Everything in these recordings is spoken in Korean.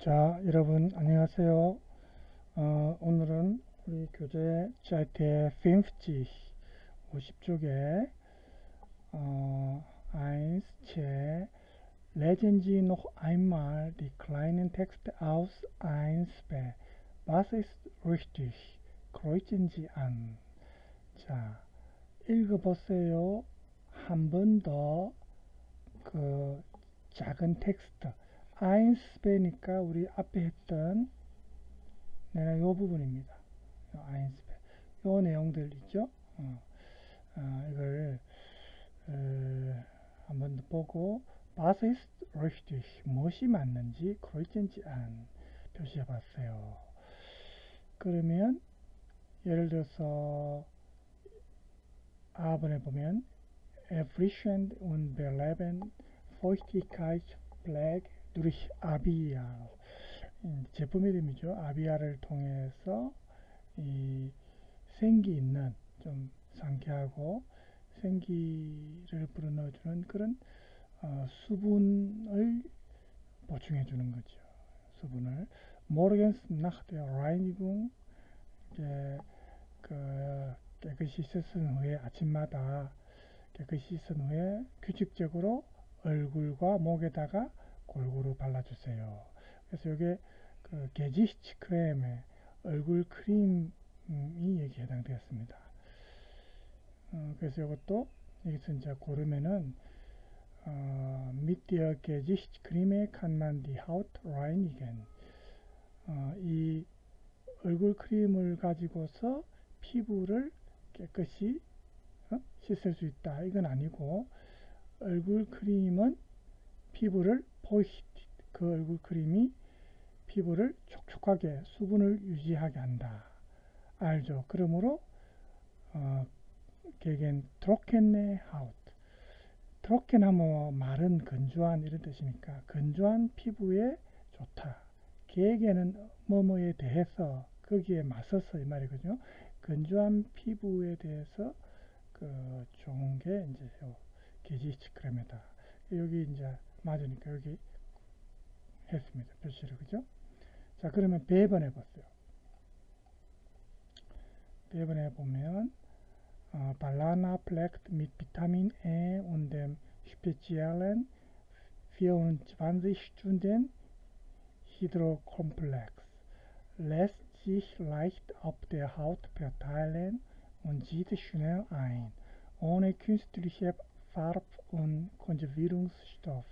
자, 여러분 안녕하세요. 오늘은 우리 교재 Seite 50, 50쪽에 1, C, lesen Sie noch einmal die kleinen Texte aus 1b. Was ist richtig? Kreuzen Sie an. 자, 읽어보세요. 한 번 더 그 작은 텍스트 1b니까 우리 앞에 했던 요 부분입니다. 아인스배. 요 내용들 있죠? 이걸 한번 보고 Was ist richtig? 무엇이 맞는지 kreuzen 안 표시해 봤어요. 그러면 예를 들어서 4번에 보면 Efficient und beleben Feuchtigkeitspflege durch Abial. 제품 이름이죠. 아비아를 통해서 이 생기 있는 좀 상쾌하고 생기를 불어넣어주는 그런 수분을 보충해 주는 거죠. 수분을 Morgens nach der Reinigung 깨끗이 씻은 후에 아침마다 깨끗이 씻은 후에 규칙적으로 얼굴과 목에다가 골고루 발라주세요. 그래서 이게 그 게지시치 크렘의 얼굴 크림이 여기에 해당되었습니다. 그래서 이것도 여기서 이제 고르면은 mit der Gesichtscreme kann man die Haut reinigen. 이 얼굴 크림을 가지고서 피부를 깨끗이 씻을 수 있다. 이건 아니고 얼굴 크림은 피부를 그 얼굴 크림이 피부를 촉촉하게 수분을 유지하게 한다. 알죠? 그러므로 gegen trockene Haut. trocken 하면 마른, 건조한 이런 뜻이니까 건조한 피부에 좋다. gegen은 뭐뭐에 대해서 거기에 맞서서 이 말이거든요. 건조한 피부에 대해서 좋은 게 이제 게지시크렘이다. 여기 이제 맞으니까 여기 했습니다. 표시를 그죠? 자, 그러면 배번해 보세요. 배번해 보면 Banana Plekt mit Vitamin E und dem speziellen 24 Stunden Hydrokomplex lässt sich leicht auf der Haut verteilen und zieht schnell ein, ohne künstliche Farb- und Konservierungsstoffe.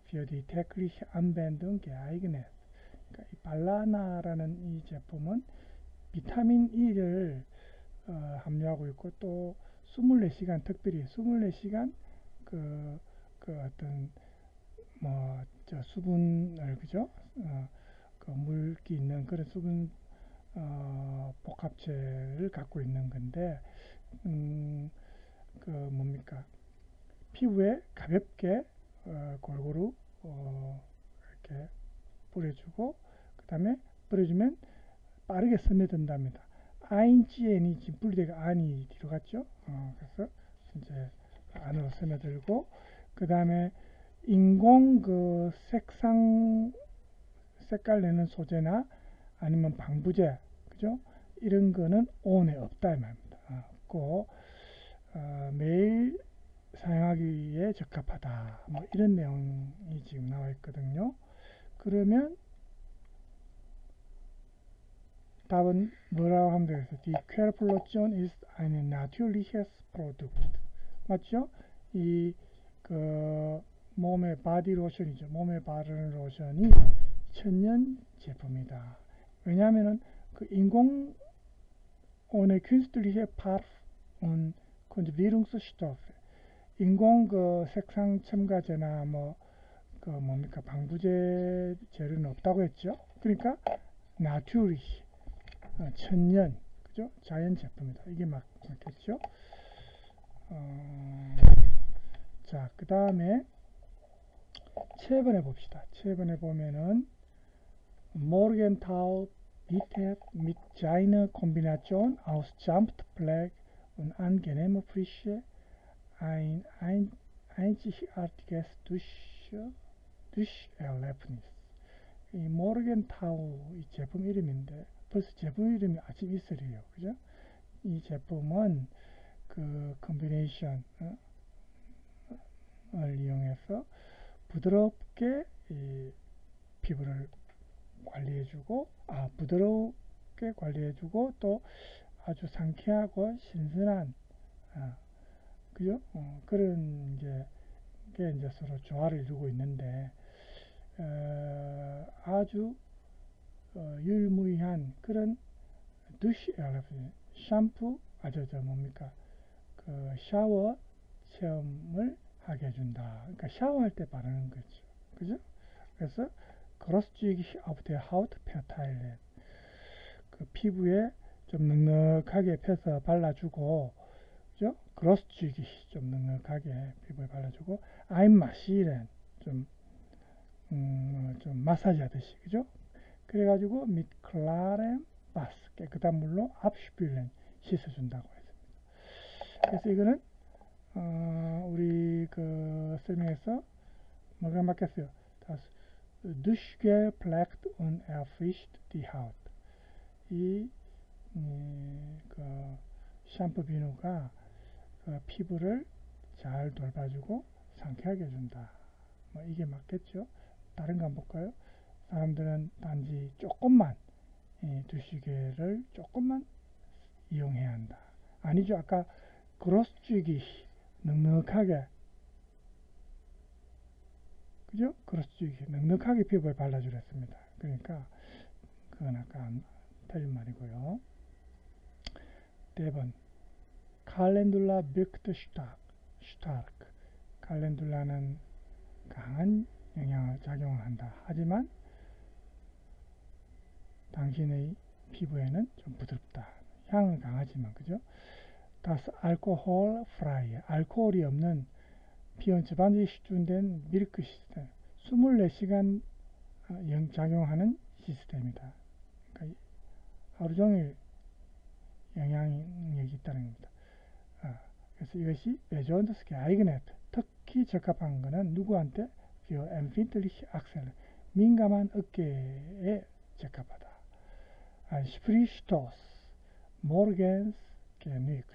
für die tägliche Anwendung geeignet. 그러니까 이 발라나라는 이 제품은 비타민 E를 함유하고 있고 또 24시간 특별히 24시간 그 어떤 수분을 그죠? 그 물기 있는 그런 수분 복합체를 갖고 있는 건데 뭡니까? 피부에 가볍게 골고루 이렇게 뿌려주고 그 다음에 뿌려주면 빠르게 스며든답니다. 아인지엔이 지금 분리되가 안이 뒤로 갔죠. 그래서 이제 안으로 스며들고 그 다음에 인공 색깔 내는 소재나 아니면 방부제 그죠? 이런 거는 온에 없다 이 말입니다. 없고 매일 사용하기에 적합하다. 뭐 이런 내용이 지금 나와 있거든요. 그러면 답은 뭐라고 하면 되겠어요? Die Körperlotion ist ein natürliches Produkt. 맞죠? 이 몸의 바디 로션이죠. 몸에 바르는 로션이 천연 제품이다. 왜냐하면은 인공 ohne künstliche Parf und Konservierungsstoffe 인공 색상 첨가제나 뭡니까 방부제 재료는 없다고 했죠. 그러니까 나튜리 천연 그죠? 자연 제품이다. 이게 맞겠죠. 자, 그 다음에 7번에 봅시다. 7번에 보면은 Morgenthau bietet mit seiner Kombination aus Samtpflege und angenehmer Frische ein einzigartiges Duscherlebnis. 이 모르겐타우 이 제품 이름인데 벌써 제품 이름이 아침 이슬이에요. 그죠? 이 제품은 그 컨비네이션을 이용해서 부드럽게 이 피부를 관리해주고, 부드럽게 관리해주고, 또 아주 상쾌하고 신선한, 그죠? 그런 이제 서로 조화를 이루고 있는데, 아주 유일무이한 그런 샴푸, 뭡니까? 그 샤워 체험을 하게 해준다. 그러니까 샤워할 때 바르는 거죠. 그죠? 그래서 großzügig auf der Haut verteilen. 그 피부에 좀 넉넉하게 펴서 발라주고, 그죠? großzügig 좀 넉넉하게 피부에 발라주고, einmassieren 좀 마사지 하듯이, 그죠? 그래가지고 mit klarem Bad 깨끗한 물로 abspülen 씻어준다고 했습니다. 그래서 이거는 우리 그 설명에서 뭐가 맞겠어요? Das durchgepflegt und erfrischt die Haut. 그 샴푸 비누가 그 피부를 잘 돌봐주고 상쾌하게 해준다. 뭐 이게 맞겠죠? 다른 거 한번 볼까요? 사람들은 단지 조금만 두시개를 조금만 이용해야 한다. 아니죠. 아까 그로스쥐기 넉넉하게, 그죠? 그로스쥐기 넉넉하게 피부에 발라주려 했습니다. 그러니까 그건 아까 틀린 말이고요. 4번 칼렌둘라 빅트 슈타르크. 칼렌둘라는 강한 영향을 작용을 한다. 하지만 당신의 피부에는 좀 부드럽다. 향은 강하지만, 그죠? Das 알코올 프라이. 알코올이 없는 24 시준된 밀크 시스템. 24시간 작용하는 시스템이다. 그러니까 하루 종일 영향력이 있다는 겁니다. 그래서 이것이 besonders geeignet. 특히 적합한 것은 누구한테? für empfindliche Achseln. 민감한 어깨에 적합하다. Sprichstoß morgens genügt.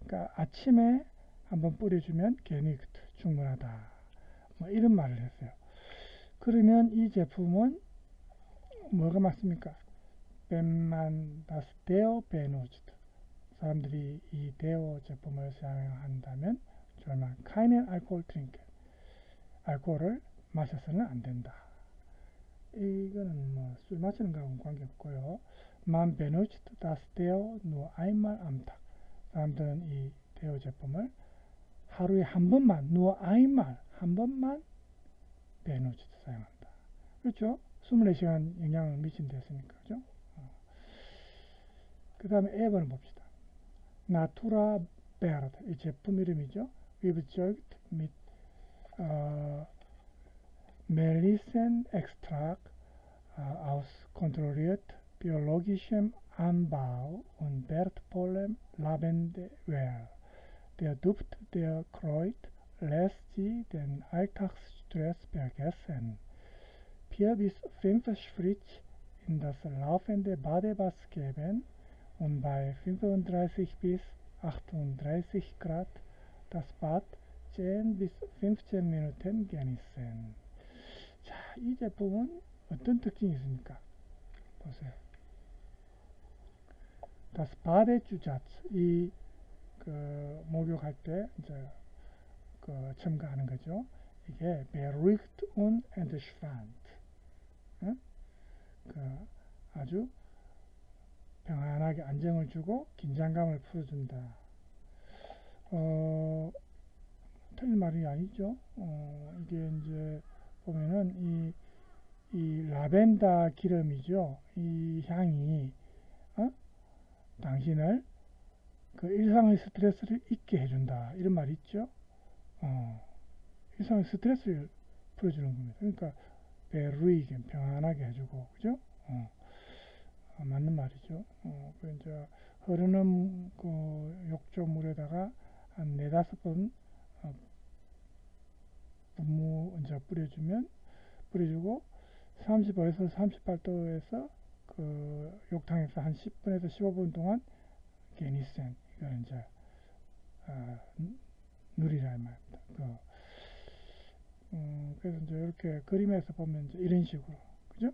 그러니까 아침에 한번 뿌려주면 genügt 충분하다. 뭐 이런 말을 했어요. 그러면 이 제품은 뭐가 맞습니까? Wenn man das Deo benutzt. 사람들이 이 데오 제품을 사용한다면 정말 keinen Alkohol trinken. 알코올을 마셔서는 안 된다. 이거는 뭐 술 마시는 거하고는 관계없고요. Man benutzt das Deo nur einmal am Tag. 사람들은 이 데오 제품을 하루에 한 번만, nur einmal, 한 번만 benutzt 사용한다. 그렇죠? 24시간 영향을 미친다 했으니까, 그죠? 그 다음에 A번을 봅시다. 나투라 베르드, 이 제품 이름이죠. Überzeugt mit Melissenextrakt aus kontrolliert biologischem Anbau und Bertpollen Lavendelöl. Der Duft der Kräuter lässt Sie den Alltagsstress vergessen. 4 bis 5 Spritz in das laufende Badewasser geben und bei 35 bis 38 Grad das Bad 10 bis 15 Minuten genießen. 자, 이 제품은 어떤 특징이 있습니까? 보세요. Das Badezusatz, 그 목욕할 때 이제 그 첨가하는 거죠. 이게 beruhigt und entspannt. 그 아주 평안하게 안정을 주고 긴장감을 풀어준다. 틀린 말이 아니죠. 이게 이제 보면은 이 라벤더 기름이죠. 이 향이 당신을 그 일상의 스트레스를 잊게 해준다. 이런 말이 있죠. 일상의 스트레스를 풀어주는 겁니다. 그러니까 베루이게 평안하게 해주고, 그죠? 맞는 말이죠. 그 이제 흐르는 그 욕조물에다가 한 4-5번 분무 이제 뿌려주고 35에서 38도에서 그 욕탕에서 한 10분에서 15분 동안 게니센 이걸 이제 누리라 이 말입니다. 그래서 이제 이렇게 그림에서 보면 이제 이런 식으로 그죠?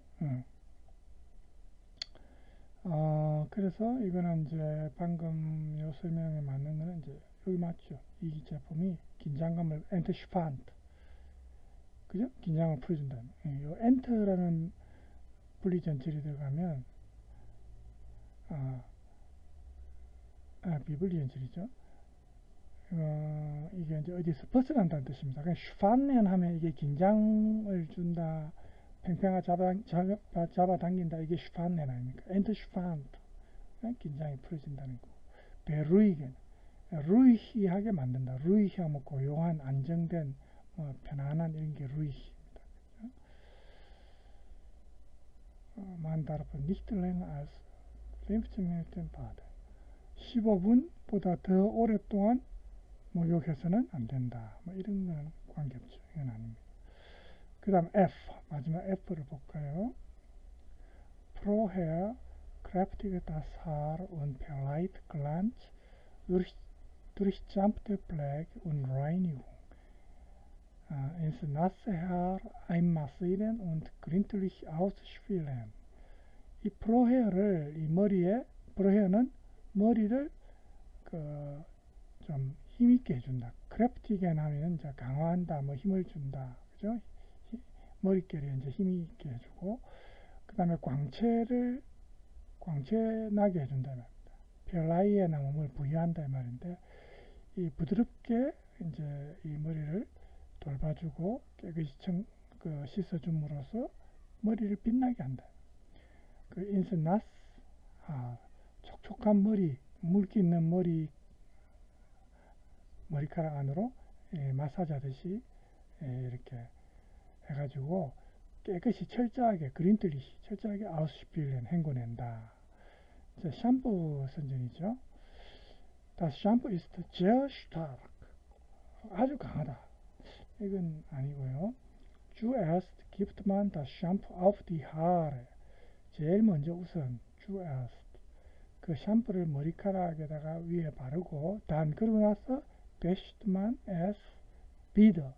그래서 이거는 이제 방금 요 설명에 맞는 거는 이제 여기 맞죠? 이 제품이 긴장감을 엔트슈판트 그죠? 긴장을 풀어준다. 요 엔트라는 분리 전체를 들어가면 비분리 전체이죠. 이게 이제 어디서 벗어난다는 뜻입니다. 그냥 슈판넨 하면 이게 긴장을 준다, 팽팽하게 잡아당긴다. 이게 슈판넨 아닙니까? 엔트슈판트 긴장이 풀어진다는 거. 베루이겐 루이히하게 만든다. 루이히하면 고요한, 안정된, 편안한 이런 게 루이히입니다. 만다르프 니히틀랭 als 15 Minuten baden. 15분보다 더 오랫동안 목욕해서는 안 된다. 뭐 이런 건 관계없죠. 이건 아닙니다. 그 다음 F, 마지막 F를 볼까요? Vorher kräftige das Haar und Perleit Glanz durch sanfte Pflege und Reinigung ins nasse Haar einmassieren und gründlich ausspülen. 이 프로헤어를 이 머리에 프로헤어는 머리를 좀 힘있게 해준다. 크래프티겐 하면 이제 강화한다, 뭐 힘을 준다, 그죠? 머릿결에 이제 힘있게 해주고, 그 다음에 광채나게 해준다 말입니다. 별나이에나 몸을 부여한다 말인데, 이 부드럽게 이제 이 머리를 돌봐주고 깨끗이 씻어줌으로써 머리를 빛나게 한다. 그 인스나스 촉촉한 머리, 물기 있는 머리카락 안으로 마사지 하듯이 이렇게 해가지고 깨끗이 철저하게 그린틀리시 철저하게 아우스필렌 헹궈낸다. 샴푸 선전이죠. Das Shampoo ist sehr stark. 아주 강하다. 이건 아니고요. Zuerst gibt man das Shampoo auf die Haare. 제일 먼저 우선 zuerst 그 샴푸를 머리카락에다가 위에 바르고 그러고 나서 wäscht man es wieder.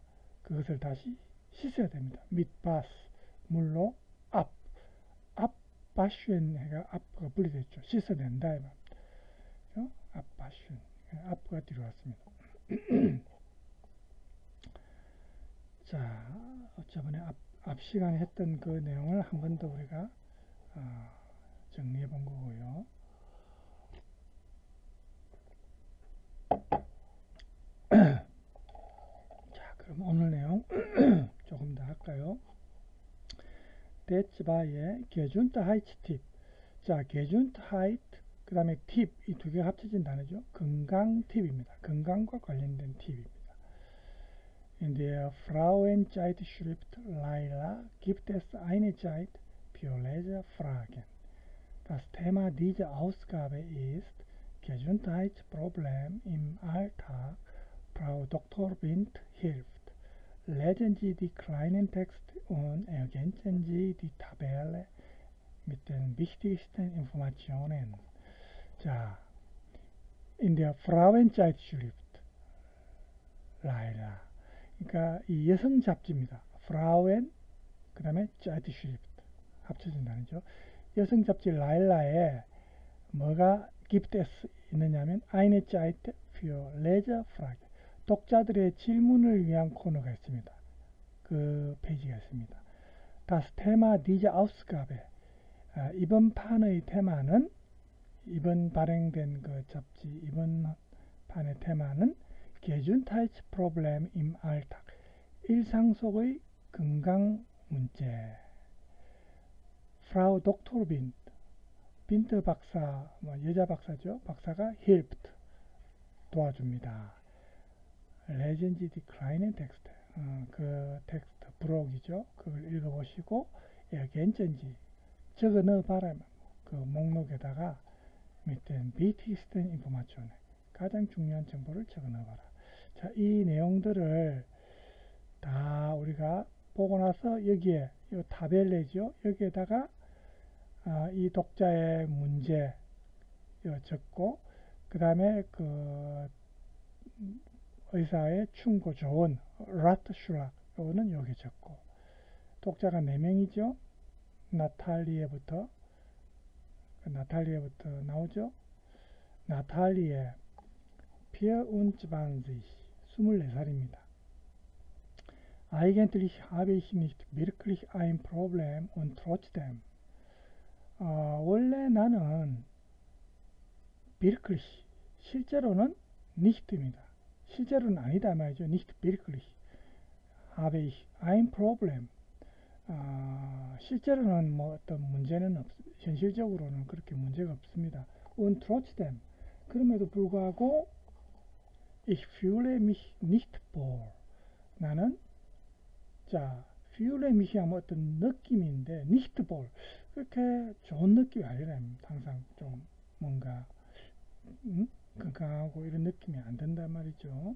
그것을 다시 씻어야 됩니다. mit Bass 물로 abwaschen 해가 앞가 분리됐죠. 씻어낸다 이 말입니다. abwaschen 앞가 뒤로 왔습니다. 자, 저번에 앞 시간에 했던 그 내용을 한 번 더 우리가 정리해 본 거고요. 자, 그럼 오늘 내용 조금 더 할까요? 데츠바의 게준트하이트 팁. 자, 게준트하이트 그 다음에 팁 이 두 개가 합쳐진 단어죠. 건강 팁입니다. 건강과 관련된 팁입니다. In der Frauenzeitschrift Laila gibt es eine Zeit für Leserfragen. Das Thema dieser Ausgabe ist Gesundheitsproblem im Alltag. Frau Dr. Bindt hilft. Lesen Sie die kleinen Texte und ergänzen Sie die Tabelle mit den wichtigsten Informationen. 자, in der Frauenzeitschrift Laila. 그러니까 이 여성 잡지입니다. Frauen 그 다음에 Zeitschrift 합쳐진 단어죠. 여성 잡지 라일라에 뭐가 gibt es 있느냐면 eine Zeit für Leserfragen 독자들의 질문을 위한 코너가 있습니다. 그 페이지가 있습니다. Das Thema dieser Ausgabe 이번 판의 테마는 이번 발행된 그 잡지 이번 판의 테마는 Gesundheitsproblem im Alltag 일상 속의 건강 문제 Frau Dr. Bindt 빈트 박사, 여자 박사죠. 박사가 hilft 도와줍니다. Lesen Sie die kleinen Texte 그 텍스트 브록이죠. 그걸 읽어보시고 ergänzen Sie 적어 넣어봐라. 그 목록에다가 mit den wichtigsten Informationen 가장 중요한 정보를 적어 넣어봐라. 자, 이 내용들을 다 우리가 보고 나서 여기에 이 타벨레죠. 여기에다가 이 독자의 문제 적고 그 다음에 그 의사의 충고 조언 라트슐락 요거는 여기 적고 독자가 4명이죠. 나탈리에부터 나오죠. 나탈리에 피어운츠반지 24살입니다. Eigentlich habe ich nicht wirklich ein Problem und trotzdem 원래 나는 wirklich 실제로는 nicht입니다. 실제로는 아니다 말이죠. nicht wirklich habe ich ein Problem 실제로는 뭐 어떤 문제는 현실적으로는 그렇게 문제가 없습니다. Und trotzdem 그럼에도 불구하고 ich fühle mich nicht wohl 나는 자 fühle mich 하면 어떤 느낌인데 nicht wohl 그렇게 좋은 느낌이 아니라 항상 좀 뭔가 건강하고 이런 느낌이 안 든단 말이죠.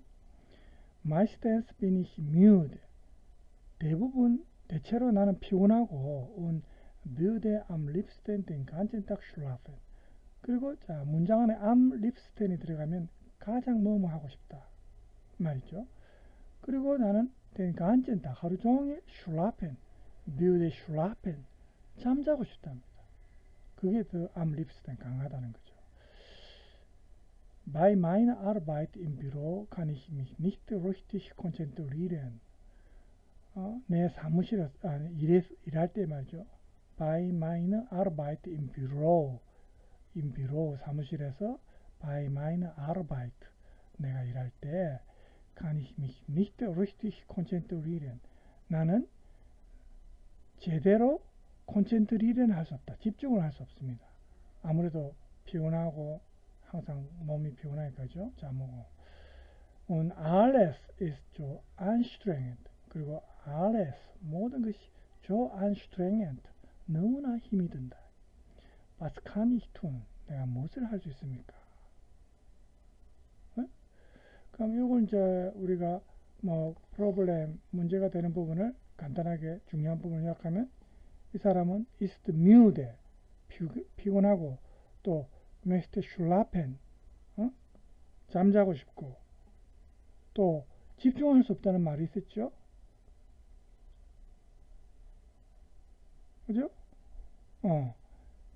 Meistens bin ich müde 대체로 나는 피곤하고 und würde am liebsten den ganzen Tag schlafen 그리고 자 문장 안에 am liebsten이 들어가면 가장 뭐뭐 하고 싶다 말이죠. 그리고 나는 den ganzen Tag 하루 종일 schlafen würde schlafen 잠자고 싶답니다. 그게 더 am liebsten 강하다는 거죠. Bei meiner Arbeit im Büro kann ich mich nicht richtig konzentrieren. 내 사무실에서 일할 때 말이죠. Bei meiner Arbeit im Büro 사무실에서 bei meiner Arbeit 내가 일할 때 kann ich mich nicht richtig konzentrieren. 나는 제대로 konzentrieren 할 수 없다. 집중을 할 수 없습니다. 아무래도 피곤하고 항상 몸이 피곤하니까죠. 자모고. Und alles ist so anstrengend. 그리고 alles 모든 것이 so anstrengend. 너무나 힘이 든다. Was kann ich tun? 내가 무엇을 할 수 있습니까? 네? 그럼 이걸 이제 우리가 뭐 프로블렘 문제가 되는 부분을 간단하게 중요한 부분을 요약하면 이 사람은 ist müde 피곤하고 또 möchte schlafen 잠자고 싶고 또 집중할 수 없다는 말이 있었죠. 그죠?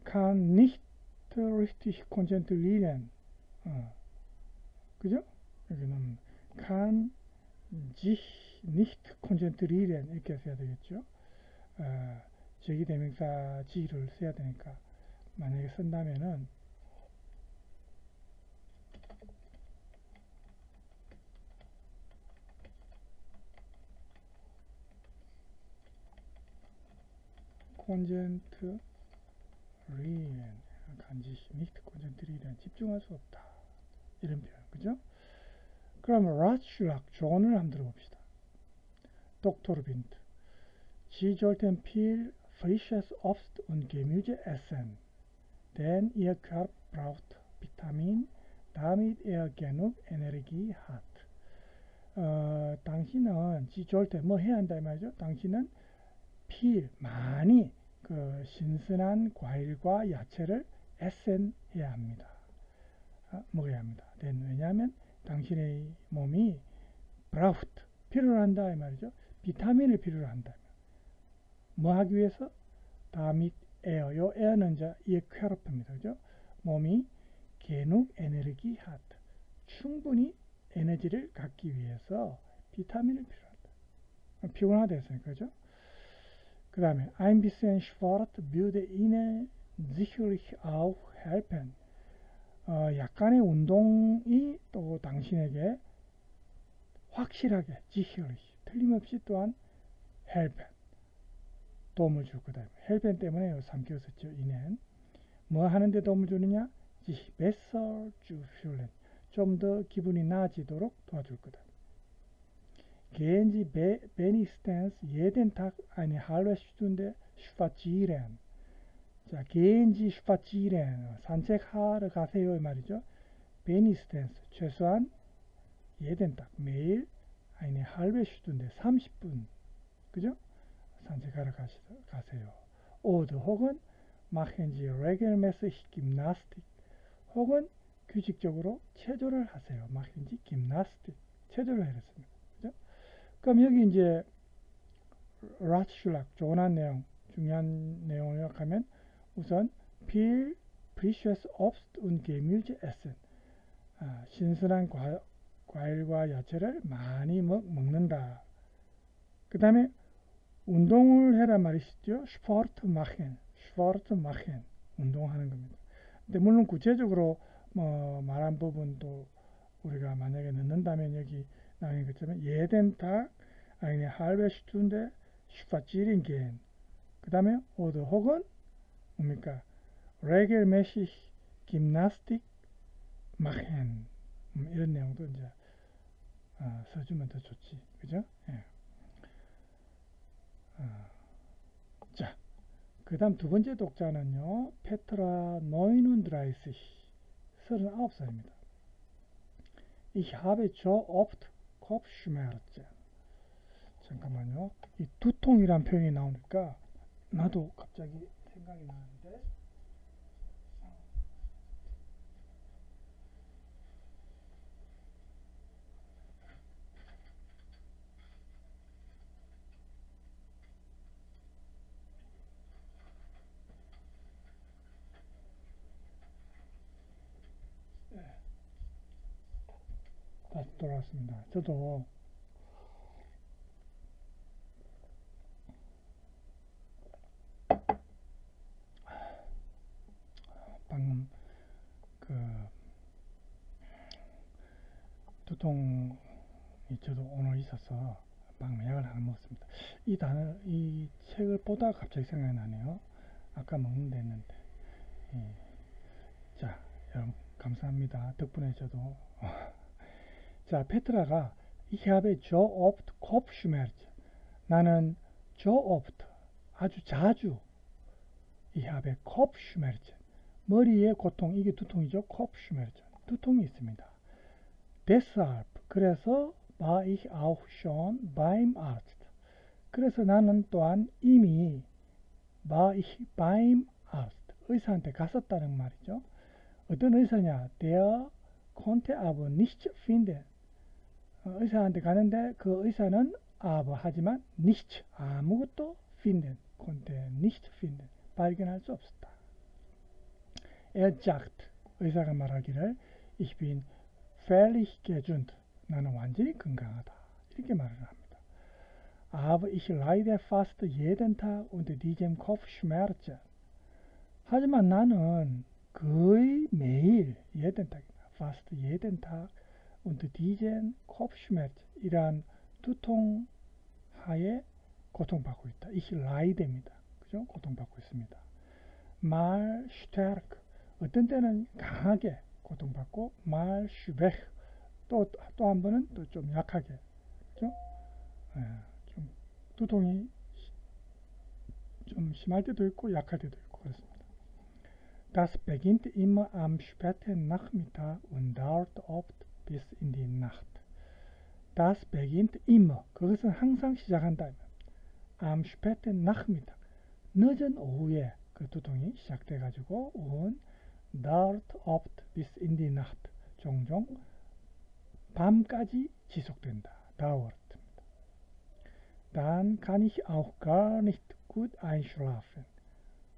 kann nicht richtig konzentrieren 그죠? 여기는 kann sich nicht konzentrieren 이렇게 써야 되겠죠. 제기대명사 지를 써야 되니까 만약에 쓴다면은 konzentrieren kann sich nicht konzentrieren 집중할 수 없다 이런 표현 그죠? 그럼 라츠락 존을 한번 들어봅시다. Doktor Wind Sie sollten viel frisches Obst und Gemüse essen, denn Ihr Körper braucht Vitamin, damit er genug Energie hat. 당신은 지조할 때 뭐 해야 한다 이 말이죠. 당신은 많이 그 신선한 과일과 야채를 에센해야 합니다. 먹어야 합니다. 왜냐하면 당신의 몸이 braucht 필요로 한다 이 말이죠. 비타민을 필요로 한다. 뭐 하기 위해서? damit er 요 er는 이제 이 쾌럽입니다. 그죠? 몸이 genug Energie hat 충분히 에너지를 갖기 위해서 비타민을 필요하다. 피곤하다 했으니까 그죠? 그 다음에 ein bisschen Sport würde Ihnen sicherlich auch helfen. 약간의 운동이 또 당신에게 확실하게 sicherlich 틀림없이 또한 helpen 도움을 줄 거다. helpen 때문에 삼켰었죠. 이는 뭐 하는데 도움을 주느냐? sich besser zu fühlen 좀 더 기분이 나아지도록 도와줄 거다. Gehen Sie wenigstens jeden Tag eine halbe Stunde spazieren. 자, gehen Sie spazieren. 산책하러 가세요. 이 말이죠. wenigstens 최소한 jeden Tag 매일 eine halbe Stunde 30분. 그죠? 산책하러 가세요. Oder 혹은 machen Sie regelmäßig Gymnastik. 혹은 규칙적으로 체조를 하세요. machen Sie Gymnastik. 체조를 해랬습니다. 그죠? 그럼 여기 이제 라츠슐락 조언한 내용, 중요한 내용을 요약하면 우선 viel frisches Obst und Gemüse essen. 신선한 과일과 야채를 많이 먹는다. 그 다음에 운동을 해라 말이시죠. Sport machen, Sport machen, 운동하는 겁니다. 근데 물론 구체적으로 뭐 말한 부분도 우리가 만약에 넣는다면 여기 나오는 것처럼 jeden Tag eine halbe Stunde spazieren gehen. 그 다음에 oder 혹은 뭡니까? regelmäßig Gymnastik machen. 이런 내용도 이제 써주면 더 좋지. 그죠? 예. 자, 그 다음 두 번째 독자는요. 페트라 노이눈드라이스 39살입니다. Ich habe so oft Kopfschmerzen. 잠깐만요. 이 두통이란 표현이 나오니까 나도 갑자기 생각이 나는데 다시 돌아왔습니다. 저도 방금 그 두통이 저도 오늘 있어서 방금 약을 하나 먹었습니다. 이 책을 보다가 갑자기 생각이 나네요. 아까 먹는데 했는데. 예. 자, 여러분 감사합니다. 덕분에 저도 자, 페트라가 Ich habe so oft Kopfschmerzen. 나는 so oft 아주 자주 Ich habe Kopfschmerzen. 머리에 고통, 이게 두통이죠. Kopfschmerzen. 두통이 있습니다. Deshalb, 그래서 war ich auch schon beim Arzt. 그래서 나는 또한 이미 war ich beim Arzt. 의사한테 갔었다는 말이죠. 어떤 의사냐? Der konnte aber nicht finden. 의사한테 가는데 그 의사는 aber 하지만 nicht 아무것도 finden. konnte nicht finden. 발견할 수 없었다. Er sagt, 의사가 말하기를 ich bin völlig gesund. 나는 완전히 건강하다. 이렇게 말을 합니다. Aber ich leide fast jeden Tag unter diesem Kopfschmerzen. 하지만 나는 거의 매일 jeden Tag, fast jeden Tag unter diesem Kopfschmerzen 이러한 두통하에 고통받고 있다. Ich leide입니다. 그죠? 고통받고 있습니다. mal stark 어떤 때는 강하게 고통받고 mal schwach 또 한 번은 또 좀 약하게 그죠? 예, 좀 두통이 좀 심할 때도 있고 약할 때도 있고 그렇습니다. Das beginnt immer am späten Nachmittag und dauert oft bis in die Nacht. Das beginnt immer 그것은 항상 시작한다. am späten Nachmittag 늦은 오후에 그 두통이 시작돼 가지고 und dauert oft bis in die Nacht 종종 밤까지 지속된다. dauert. Dann kann ich auch gar nicht gut einschlafen.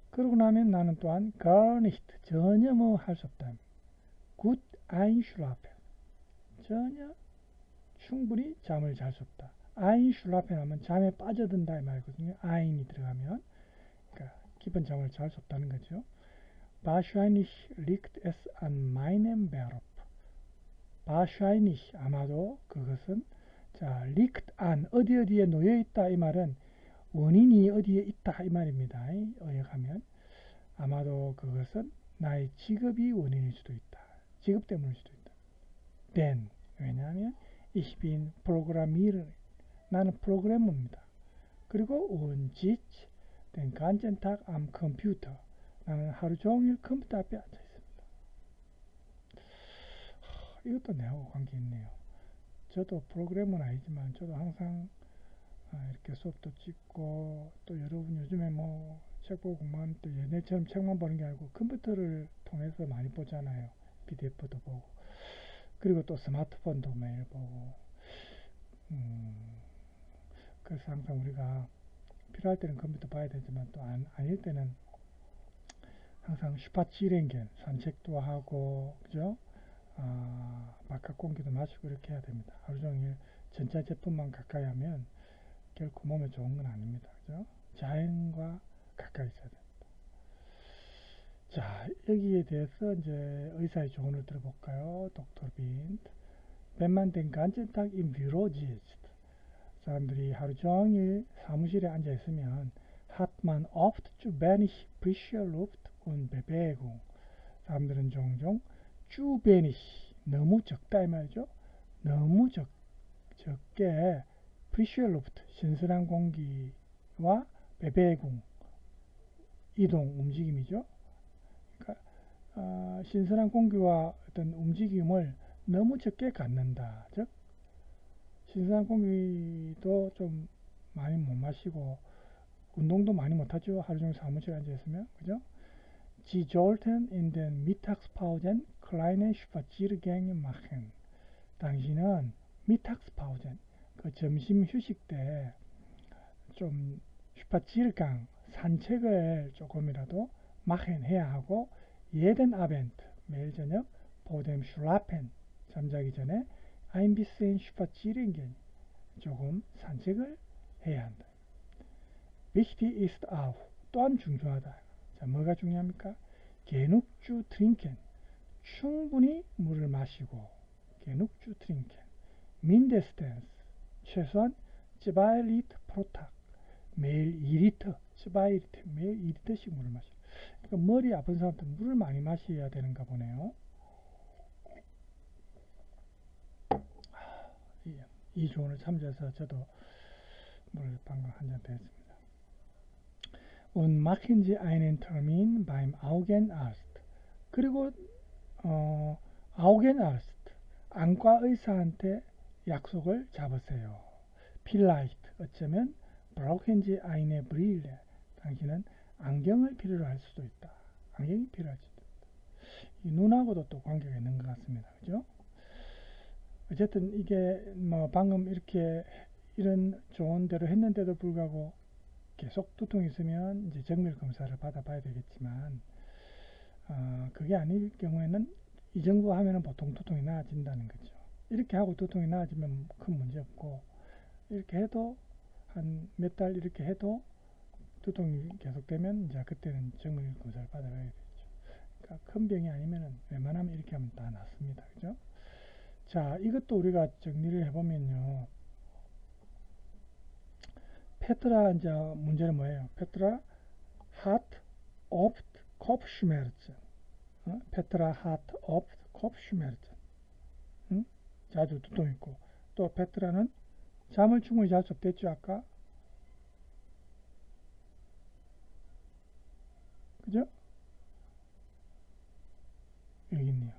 그러고 나면 나는 또한 gar nicht 전혀 뭐 할 수 없다. gut einschlafen 전혀 충분히 잠을 잘 수 없다. einschlafen 하면 잠에 빠져든다 이 말이거든요. ein이 들어가면 그러니까 깊은 잠을 잘 수 없다는 거죠. wahrscheinlich liegt es an meinem Verb. wahrscheinlich 아마도 그것은 자 liegt an 어디에 놓여 있다 이 말은 원인이 어디에 있다 이 말입니다. 의역하면 아마도 그것은 나의 직업이 원인일 수도 있다. 직업 때문일 수도 있다. denn 왜냐하면 ich bin Programmierer 나는 프로그래머입니다. 그리고 und sitze den ganzen Tag am Computer 나는 하루 종일 컴퓨터 앞에 앉아 있습니다. 이것도 내하고 관계 있네요. 저도 프로그래머는 아니지만 저도 항상 이렇게 이렇게 수업도 찍고, 또 여러분 요즘에 뭐 책 보고 공부하는 또 옛날처럼 책만 보는 게 아니고 컴퓨터를 통해서 많이 보잖아요. PDF도 보고. 그리고 또 스마트폰도 매일 보고. 그래서 항상 우리가 필요할 때는 컴퓨터 봐야 되지만 또 아닐 때는 항상 슈퍼치랭겐 산책도 하고, 그죠? 바깥 공기도 마시고 이렇게 해야 됩니다. 하루 종일 전자제품만 가까이 하면 결코 몸에 좋은 건 아닙니다. 그죠? 자연과 가까이 있어야 됩니다. 자, 여기에 대해서 이제 의사의 조언을 들어볼까요? 독tor Bindt. Wenn man den ganzen Tag im Büro sitzt. 사람들이 하루 종일 사무실에 앉아 있으면 hat man oft zu wenig frische Luft und Bewegung. 사람들은 종종 zu wenig, 너무 적다 이 말이죠. 너무 적게 frische Luft, 신선한 공기와 Bewegung, 이동, 움직임이죠. 그러니까 신선한 공기와 어떤 움직임을 너무 적게 갖는다. 즉 신선한 공기도 좀 많이 못 마시고 운동도 많이 못하죠. 하루 종일 사무실에 앉아 있으면, 그죠? Sie sollten in den Mittagspausen kleine Spaziergänge machen. 당신은 Mittagspausen, 그 점심 휴식 때 좀 Spaziergang, 산책을 조금이라도 machen 해야 하고, jeden Abend, 매일 저녁, vor dem Schlafen, 잠자기 전에 ein bisschen spazieren gehen, 조금 산책을 해야 한다. Wichtig ist auch, 또한 중요하다. 자, 뭐가 중요합니까? genug zu trinken, 충분히 물을 마시고, genug zu trinken, mindestens, 최소한 2 Liter pro Tag, 매일 2리터, 2 Liter, 매일 2리터씩 물을 마시고. 그러니까 머리 아픈 사람들은 물을 많이 마셔야 되는가 보네요. 이 조언을 참조해서 저도 물을 방금 한 잔 더 했습니다. Und machen Sie einen Termin beim Augenarzt. 그리고 Augenarzt, 안과 의사한테 약속을 잡으세요. Vielleicht, 어쩌면 brauchen Sie eine Brille. 당신은 안경을 필요로 할 수도 있다. 안경이 필요할 수도 있다. 이 눈하고도 또 관계가 있는 것 같습니다. 그죠? 어쨌든 이게 뭐 방금 이렇게 이런 조언대로 했는데도 불구하고 계속 두통이 있으면 이제 정밀 검사를 받아봐야 되겠지만, 그게 아닐 경우에는 이 정도 하면은 보통 두통이 나아진다는 거죠. 이렇게 하고 두통이 나아지면 큰 문제 없고, 이렇게 해도 한 몇 달 이렇게 해도 두통이 계속되면 이제 그때는 정밀 검사를 받아봐야 되죠. 그러니까 큰 병이 아니면은 웬만하면 이렇게 하면 다 낫습니다. 그죠? 자, 이것도 우리가 정리를 해보면요. 페트라 이제 문제는 뭐예요? 페트라 hat oft Kopfschmerzen. 페트라 hat oft Kopfschmerzen. 자주 두통 있고, 또 페트라는 잠을 충분히 잘 수 없댔죠 아까. 그죠? 여기 있네요.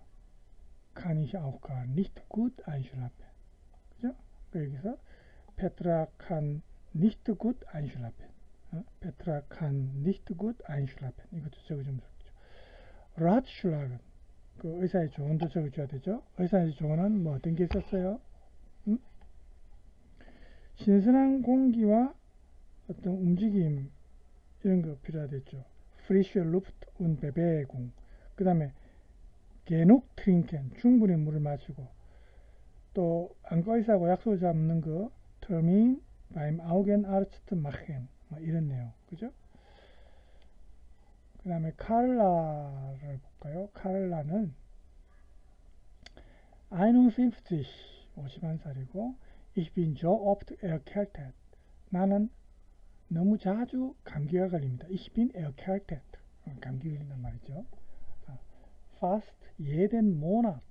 Kann ich auch gar nicht gut einschlafen. 그죠? 여기서 Petra kann nicht gut einschlafen. Petra kann nicht gut einschlafen. 이것도 적어주면 좋죠. Ratschlagen, 그 의사의 조언도 적어줘야 되죠. 의사의 조언은 뭐 어떤 게 있었어요? 신선한 공기와 어떤 움직임 이런 거 필요하겠죠. Frische Luft und Bewegung. 그 다음에 genug trinken, 충분히 물을 마시고, 또 안과 의사하고 약속을 잡는 거 Termin beim Augenarzt machen, 뭐 이런 내용, 그죠? 그 다음에 카를라를 볼까요? 카를라는 51, 51살이고 Ich bin so oft erkältet. 나는 너무 자주 감기가 걸립니다. Ich bin erkältet. 감기 걸린단 말이죠. Fast jeden Monat.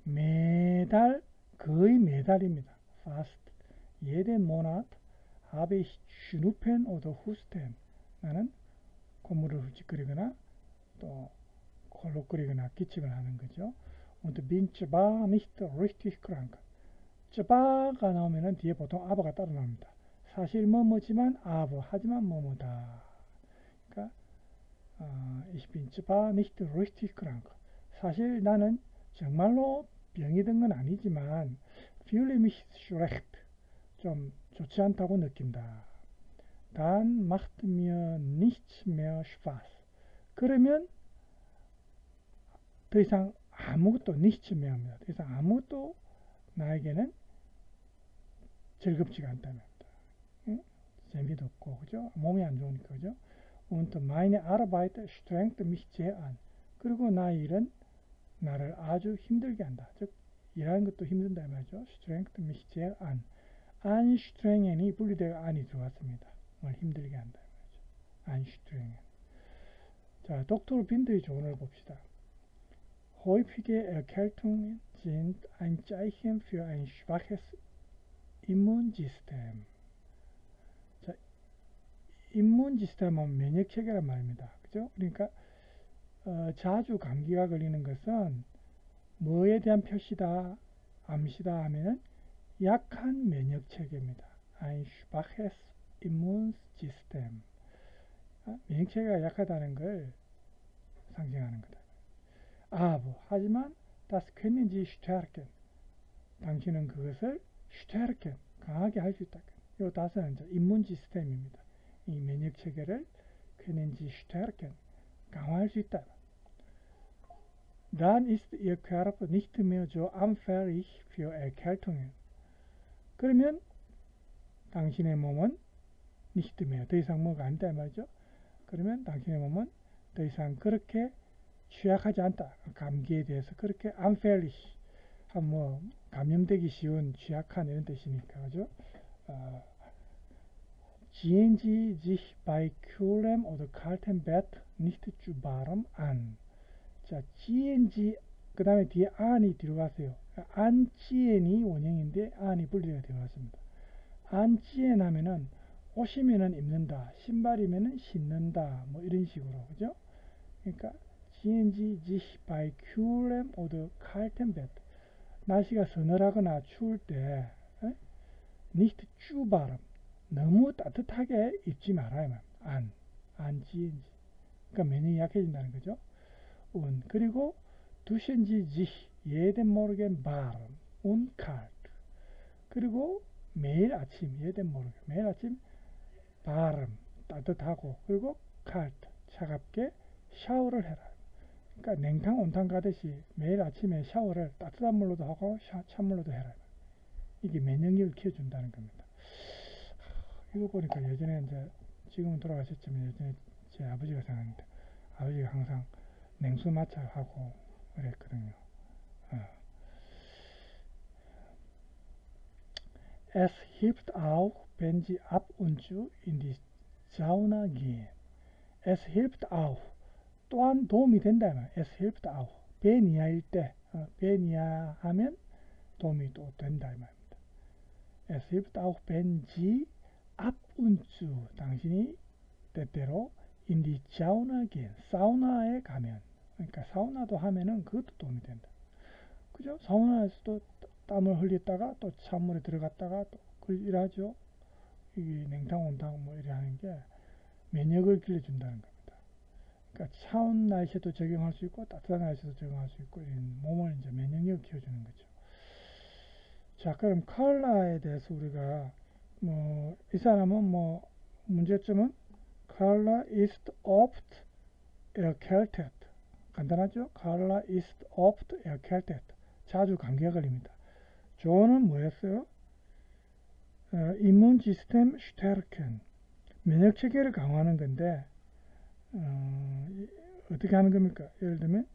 매달, 거의 매달입니다. Fast jeden Monat habe ich Schnupfen oder Husten. 나는 콧물을 훌쩍거리거나 또 콜록거리거나 기침을 하는 거죠. Und bin zwar nicht richtig krank. 쯔바가 나오면은 뒤에 보통 아바가 따로 나옵니다. 사실 뭐뭐지만 aber 하지만 뭐뭐다. 그러니까 ich bin zwar nicht richtig krank. 사실 나는 정말로 병이 든 건 아니지만 fühle mich schlecht. 좀 좋지 않다고 느낀다. Dann macht mir nichts mehr Spaß. 그러면 더 이상 아무것도 nichts mehr 합니다. 더 이상 아무것도 나에게는 즐겁지가 않다는 겁니다. 응? 재미도 없고, 그죠? 몸이 안 좋으니까, 그죠? Und meine Arbeit strengt mich sehr an. 그리고 나 일은 나를 아주 힘들게 한다. 즉, 일하는 것도 힘든다 말이죠. strengt mich sehr an. anstrengen이 분리되어 안이 들어왔습니다. 뭘 힘들게 한다 말이죠. anstrengen. 자, 독토르 빈드의 조언을 봅시다. Häufige Erkältungen sind ein Zeichen für ein schwaches Immunsystem. 자, immunsysteem은 면역체계란 말입니다. 그죠? 그러니까 자주 감기가 걸리는 것은 뭐에 대한 표시다, 암시다 하면은 약한 면역체계입니다. ein schwaches Immunsystem. 면역체계가 약하다는 걸 상징하는 거다. aber 하지만 das können Sie stärken. 당신은 그것을 stärken, 강하게 할 수 있다. 이 다스는 이제 임문 시스템입니다. 이 면역 체계를 können Sie stärken, 강화할 수 있다. Dann ist Ihr Körper nicht mehr so anfällig für Erkältungen. 그러면 당신의 몸은 nicht mehr, 더 이상 뭐가 아니다 말이죠. 그러면 당신의 몸은 더 이상 그렇게 취약하지 않다. 감기에 대해서 그렇게 anfällig, 뭐 감염되기 쉬운 취약한 이런 뜻이니까, 그죠? ziehen Sie sich bei kühlem oder kaltem Bett nicht zu warm an. 자, ziehen Sie, 그 다음에 뒤에 an이 들어갔어요. anziehen이 원형인데 an이 분리가 들어갔습니다. anziehen 하면은 옷이면은 입는다, 신발이면은 신는다, 뭐 이런 식으로, 그죠? 그러니까 ziehen Sie sich bei kühlem oder kaltem Bett. 날씨가 서늘하거나 추울 때 nicht zu warm, 너무 따뜻하게 입지 말아요. 안 지엔지. 그러니까 면역이 약해진다는 거죠. 그리고 duschen Sie sich jeden Morgen warm und kalt. 그리고 매일 아침 매일 아침 warm, 따뜻하고, 그리고 kalt, 차갑게 샤워를 해라. 그러니까 냉탕 온탕 가듯이 매일 아침에 샤워를 따뜻한 물로도 하고 찬물로도 해라. 이게 면역력을 키워준다는 겁니다. 이거 보니까 예전에 이제 지금은 돌아가셨지만 예전에 제 아버지가 생각나는데 아버지가 항상 냉수 마차 하고 그랬거든요. Es hilft auch, wenn Sie ab und zu in die Sauna gehen. Es hilft auch. 또한 도움이 된다면 es hilft auch. 베니아일 때 베니아 하면 도움이 또 된다 이 말입니다. Es hilft auch, wenn Sie ab und zu 당신이 때때로 in die Sauna gehen. 사우나에 가면, 그러니까 사우나도 하면은 그것도 도움이 된다. 그죠? 사우나에서도 땀을 흘렸다가 또 찬물에 들어갔다가 또 일하죠. 이게 냉탕 온탕 뭐 이래 하는 게 면역을 길러준다는 겁니다. 그러니까 차운 날씨에도 적용할 수 있고 따뜻한 날씨에도 적용할 수 있고 이런 몸을 이제 면역력을 키워주는 거죠. 자, 그럼 칼라에 대해서 우리가 이 사람은 문제점은 칼라 ist oft erkältet. 간단하죠? 칼라 ist oft erkältet. 자주 감기가 걸립니다. 조언은 뭐였어요? Immunsystem stärken. 면역 체계를 강화하는 건데 어떻게 하는 겁니까? 예를 들면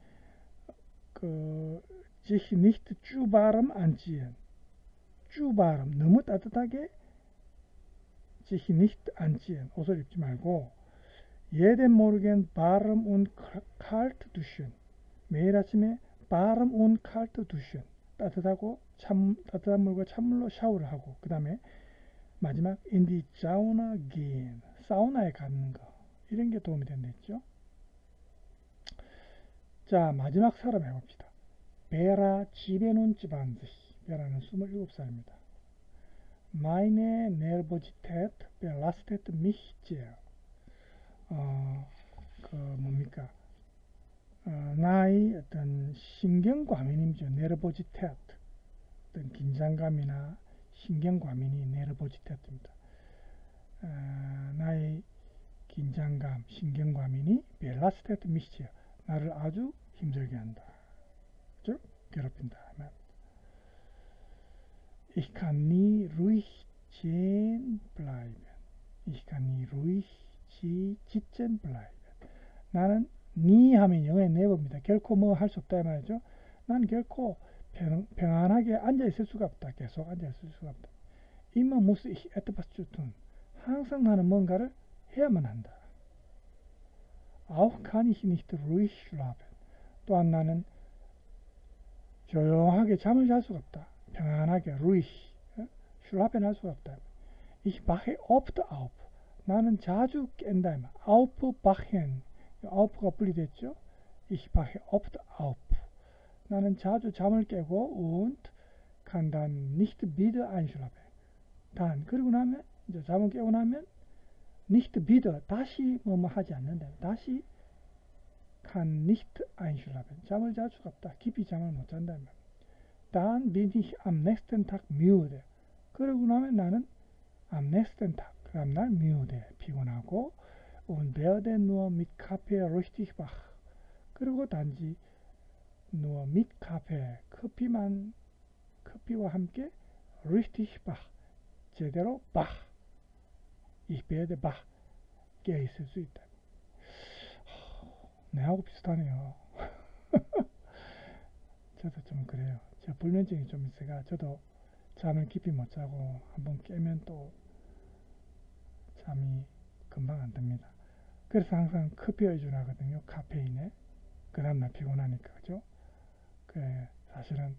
sich nicht zu warm anziehen. zu warm, 너무 따뜻하게 sich nicht anziehen. 옷을 입지 말고 jeden Morgen warm und kalt duschen. 매일 아침에 warm und kalt duschen. 따뜻하고 따뜻한 물과 찬물로 샤워를 하고, 그 다음에 마지막 in die Sauna gehen. 사우나에 가는 거. 이런 게 도움이 된다 했죠. 자, 마지막 사람 해봅시다. 베라 지베논 찌반지. 베라는 27살입니다. meine Nervosität belastet mich sehr. 뭡니까? 나의 어떤 신경과민이죠. 네르보지테트. 어떤 긴장감이나 신경과민이 네르보지테트입니다. 나의 긴장감, 신경과민이 벨라스테트 미시지요. 나를 아주 힘들게 한다. 그죠? 괴롭힌다. Ich kann nie ruhig stehen bleiben. Ich kann nie ruhig sitzen bleiben. 나는 니 하면 영어의 never입니다. 결코 뭐 할 수 없다 이 말이죠. 나는 결코 평안하게 앉아 있을 수가 없다. 계속 앉아 있을 수가 없다. Immer muss ich etwas tun. 항상 나는 뭔가를 해야만 한다. Auch kann ich nicht ruhig schlafen. 또한 나는 조용하게 잠을 잘 수가 없다. 평안하게 ruhig, schlafen 할 수가 없다. Ich wache oft auf. 나는 자주 깬다. aufwachen. auf가 분리됐죠. Ich wache oft auf. 나는 자주 잠을 깨고 und kann dann nicht wieder einschlafen. 단 그리고 나면 이제 잠을 깨고 나면 nicht wieder 다시 뭐뭐 하지 않는다. 다시 kann nicht einschlafen. 잠을 잘 수가 없다. 깊이 잠을 못 잔다. Dann bin ich am nächsten Tag müde. 그러고 나면 나는 am nächsten Tag 그 다음날 müde 피곤하고 und werde nur mit Kaffee richtig wach. 그리고 단지 nur mit Kaffee 커피와 함께 richtig wach 제대로 wach ich werde wach 깨어 있을 수 있다. 내하고 비슷하네요. 저도 좀 그래요. 제가 불면증이 좀 있어가 저도 잠을 깊이 못 자고 한번 깨면 또 잠이 금방 안 듭니다. 그래서 항상 커피에 의존하거든요. 카페인에. 그 다음날 피곤하니까 그죠? 사실은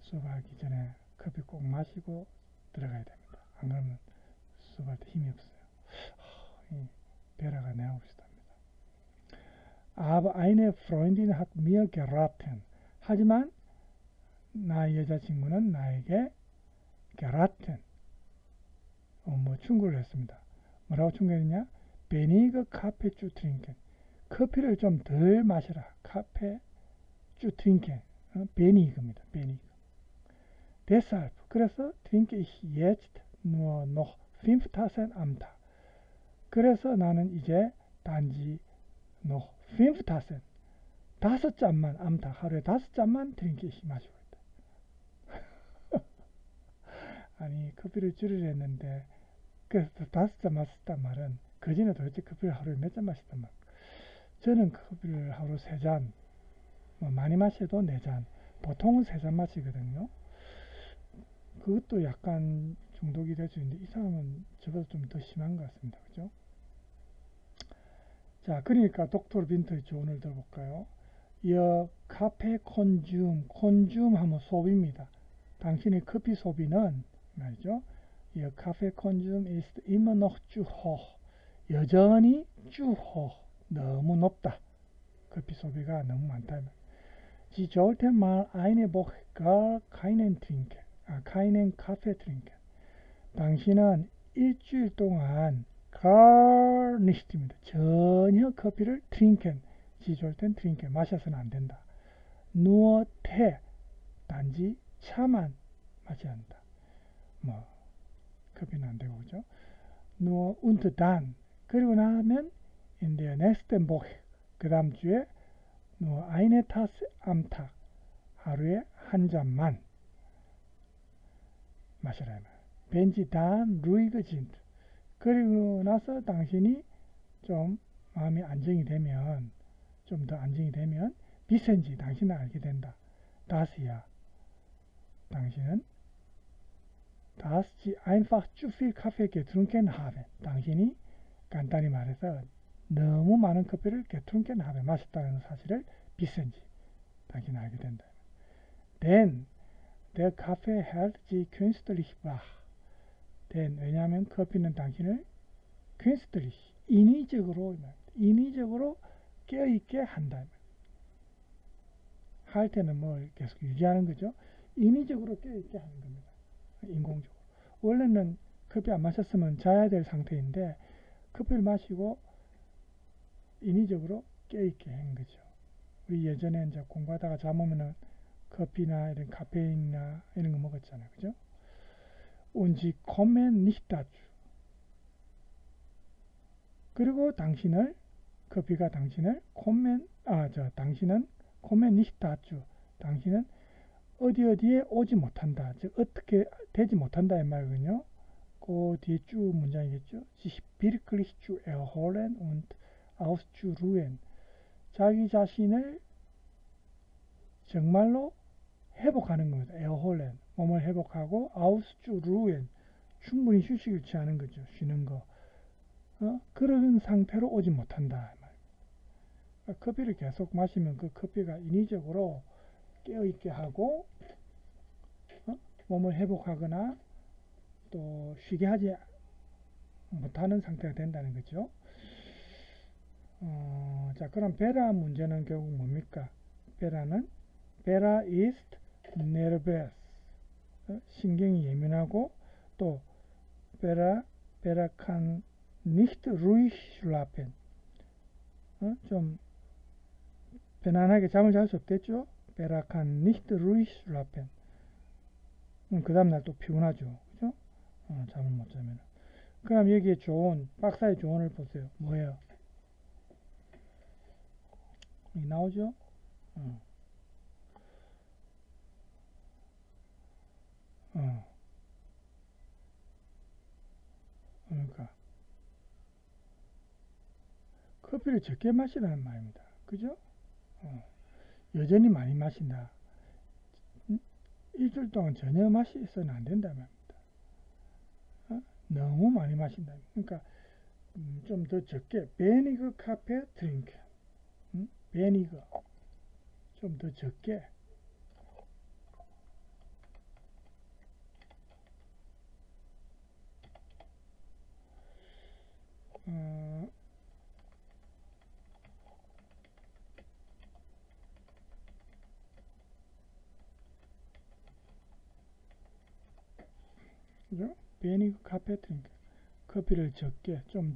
수업하기 전에 커피 꼭 마시고 들어가야 됩니다. 안 그러면 수업할 때 힘이 없어요. 이 베라가 내하고 비슷합니다. Aber eine Freundin hat mir geraten. 하지만 나의 여자친구는 나에게 geraten 충고를 했습니다. 뭐라고 충고했냐? weniger Kaffee zu trinken. 커피를 좀 덜 마셔라. 카페 zu trinken. weniger입니다. weniger. Deshalb 그래서 trinke ich jetzt nur noch 5 Tassen am Tag. 그래서 나는 이제 단지 noch 5 Tassen 5잔만 am Tag 하루에 5잔만 trinke ich 마시고 있다. 아니 커피를 줄이려 했는데 그래서 5잔 마셨단 말은 그 전에 도대체 커피를 하루에 몇 잔 마셨단 말. 저는 커피를 하루 3잔, 많이 마셔도 4잔, 보통은 3잔 마시거든요. 그것도 약간 중독이 될 수 있는데 이 사람은 저보다 좀 더 심한 것 같습니다. 그죠? 자, 그러니까 독토르 빈터의 조언을 들어볼까요? Ihr Kaffee Konsum 하면 소비입니다. 당신의 커피 소비는 말이죠. Ihr Kaffee Konsum ist immer noch zu hoch. 여전히 zu hoch. 너무 높다. 커피 소비가 너무 많다. Sie sollte mal eine Woche gar keinen Kaffee trinken. 당신은 일주일 동안 gar nicht입니다. 전혀 커피를 trinken. Sie sollten trinken. 마셔서는 안 된다. nur Tee. 단지 차만 마셔야 한다. 커피는 안 되고 그죠? nur und dann. 그리고 나면 in der nächsten Woche. 그 다음 주에 nur eine Tasse am Tag. 하루에 한 잔만 마셔라. Wenn Sie dann ruhiger sind. 그리고 나서 당신이 좀 마음이 안정이 되면 좀 더 안정이 되면 비센지 당신은 알게 된다. 다스야. 당신은 dass Sie einfach zu viel Kaffee getrunken haben. 당신이 간단히 말해서 너무 많은 커피를 getrunken haben. 마셨다는 사실을 비센지 당신은 알게 된다. Denn der Kaffee hält Sie künstlich wach. Denn 왜냐하면 커피는 당신을 künstlich 인위적으로 깨어있게 한다. 할 때는 뭘 계속 유지하는 거죠. 인위적으로 깨어있게 하는 겁니다. 인공적으로. 원래는 커피 안 마셨으면 자야 될 상태인데 커피를 마시고 인위적으로 깨있게 한 거죠. 우리 예전에 이제 공부하다가 잠 오면은 커피나 이런 카페인이나 이런 거 먹었잖아요. 그죠? Und sie kommen nicht dazu. 그리고 당신을 커피가 당신을 당신은 kommen nicht dazu. 당신은 어디에 오지 못한다. 즉 어떻게 되지 못한다 이 말이군요. 그 뒤에 쭉 문장이겠죠. sich wirklich zu erholen und auszuruhen. 자기 자신을 정말로 회복하는 겁니다. erholen. 몸을 회복하고 auszuruhen. 충분히 휴식을 취하는 거죠. 쉬는 거. 그런 상태로 오지 못한다. 커피를 계속 마시면 그 커피가 인위적으로 깨어있게 하고 몸을 회복하거나 또 쉬게 하지 못하는 상태가 된다는 거죠. 자, 그럼 베라 문제는 결국 뭡니까? 베라 ist nervös. 신경이 예민하고 또 베라 kann nicht ruhig schlafen. 좀 편안하게 잠을 잘 수 없겠죠? 베라 kann nicht ruhig schlafen. 그 다음날 또 피곤하죠. 그죠? 잠을 못 자면. 그럼 여기에 조언, 박사의 조언을 보세요. 뭐예요? 여기 나오죠? 그러니까 커피를 적게 마시라는 말입니다. 그죠? 여전히 많이 마신다. 일주일 동안 전혀 마시서는 안 된다는 말입니다. 너무 많이 마신다. 그러니까 좀 더 적게 베니거 카페 드링크. 베니거 좀 더 적게. 그죠? 베니거 카페 드링크. 커피를 적게 좀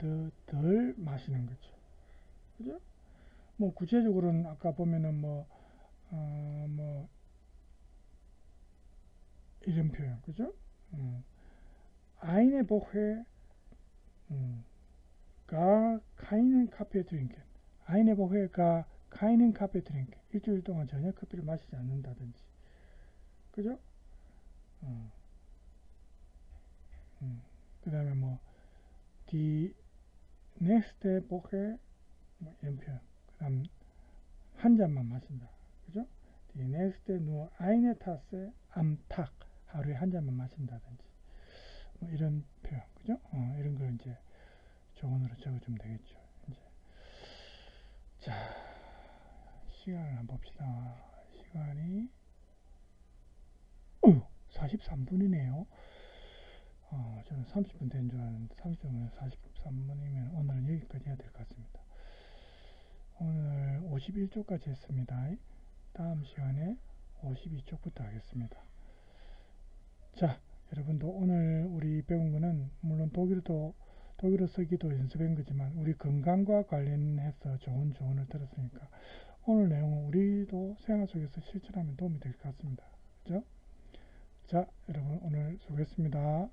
덜 마시는 거죠. 그죠? 뭐 구체적으로는 아까 보면은 뭐 이런 표현, 그죠? eine Woche gar keinen Kaffee trinken. eine Woche gar keinen Kaffee trinken. 일주일 동안 전혀 커피를 마시지 않는다든지, 그죠? 그 다음에 뭐 die nächste Woche 뭐 이런 표현. 그 다음 한 잔만 마신다, 그죠? die nächste nur eine Tasse am Tag. 하루에 한 잔만 마신다든지 뭐 이런 표현, 그죠? 이런 걸 이제 조언으로 적어주면 되겠죠. 이제 자, 시간을 한번 봅시다. 시간이 43분이네요. 저는 30분 된 줄 알았는데 30분에 43분이면 오늘은 여기까지 해야 될 것 같습니다. 오늘 51쪽까지 했습니다. 다음 시간에 52쪽부터 하겠습니다. 자, 여러분도 오늘 우리 배운 거는 물론 독일어 쓰기도 연습한 거지만 우리 건강과 관련해서 좋은 조언을 들었으니까 오늘 내용은 우리도 생활 속에서 실천하면 도움이 될 것 같습니다. 그죠? 자, 여러분 오늘 수고했습니다.